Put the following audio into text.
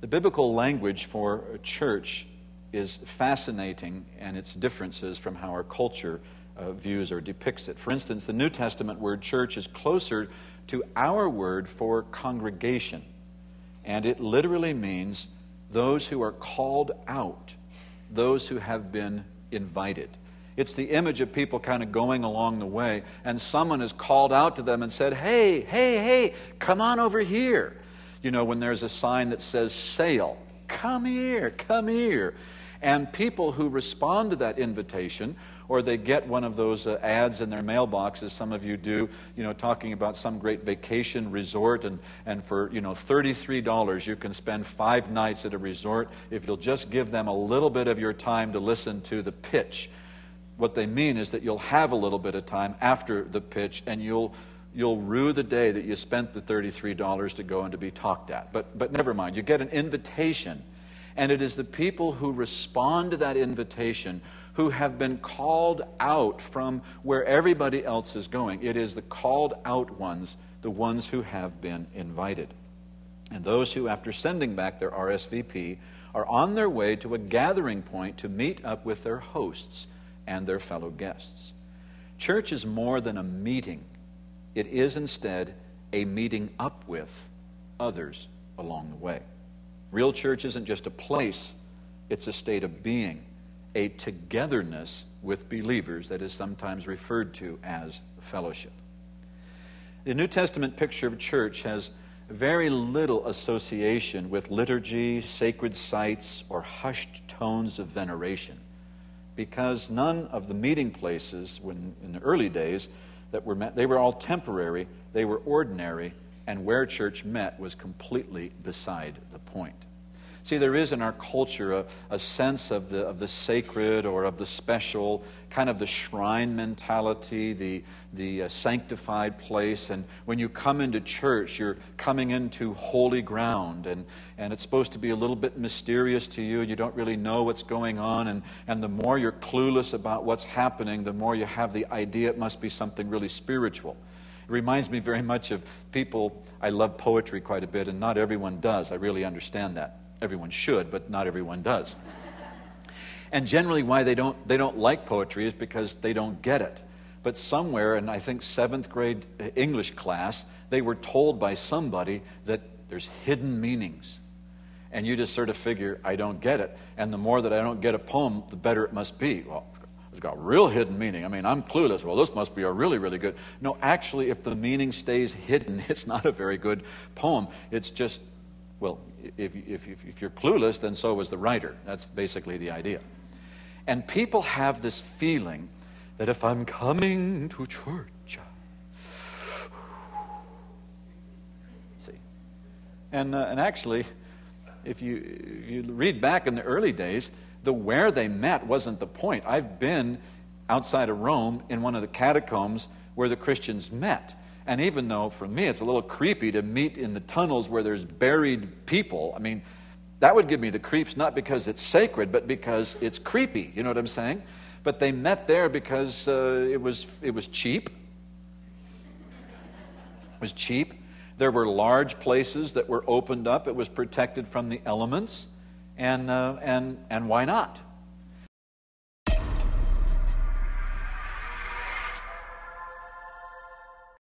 The biblical language for a church is fascinating, and its differences from how our culture views or depicts it. For instance, the New Testament word church is closer to our word for congregation, and it literally means those who are called out, those who have been invited. It's the image of people kind of going along the way, and someone has called out to them and said, hey, hey, hey, come on over here. You know, when there's a sign that says sail, come here, come here. And people who respond to that invitation, or they get one of those ads in their mailboxes, some of you do, you know, talking about some great vacation resort, and for, you know, $33 you can spend 5 nights at a resort if you'll just give them a little bit of your time to listen to the pitch. What they mean is that you'll have a little bit of time after the pitch, and you'll rue the day that you spent the $33 to go and to be talked at. But never mind, you get an invitation. And it is the people who respond to that invitation who have been called out from where everybody else is going. It is the called out ones, the ones who have been invited. And those who, after sending back their RSVP, are on their way to a gathering point to meet up with their hosts and their fellow guests. Church is more than a meeting. It is instead a meeting up with others along the way. Real church isn't just a place, it's a state of being, a togetherness with believers that is sometimes referred to as fellowship. The New Testament picture of church has very little association with liturgy, sacred sites, or hushed tones of veneration, because none of the meeting places when in the early days that were met, they were all temporary, they were ordinary, and where church met was completely beside the point. See, there is in our culture a sense of the sacred or of the special, kind of the shrine mentality, the sanctified place. And when you come into church, you're coming into holy ground, and it's supposed to be a little bit mysterious to you, and you don't really know what's going on. And the more you're clueless about what's happening, the more you have the idea it must be something really spiritual. It reminds me very much of people. I love poetry quite a bit, and not everyone does. I really understand that. Everyone should, but not everyone does. And generally why they don't like poetry is because they don't get it. But somewhere in, I think, 7th grade English class, they were told by somebody that there's hidden meanings. And you just sort of figure, I don't get it. And the more that I don't get a poem, the better it must be. Well, it's got real hidden meaning. I mean, I'm clueless. Well, this must be a really, really good. No, actually, if the meaning stays hidden, it's not a very good poem. It's just, well, if you're clueless, then so is the writer. That's basically the idea. And people have this feeling that if I'm coming to church, see, and actually, if you read back in the early days, the where they met wasn't the point. I've been outside of Rome in one of the catacombs where the Christians met. And even though, for me, it's a little creepy to meet in the tunnels where there's buried people, I mean, that would give me the creeps, not because it's sacred, but because it's creepy. You know what I'm saying? But they met there because it was cheap. It was cheap. There were large places that were opened up. It was protected from the elements. And why not?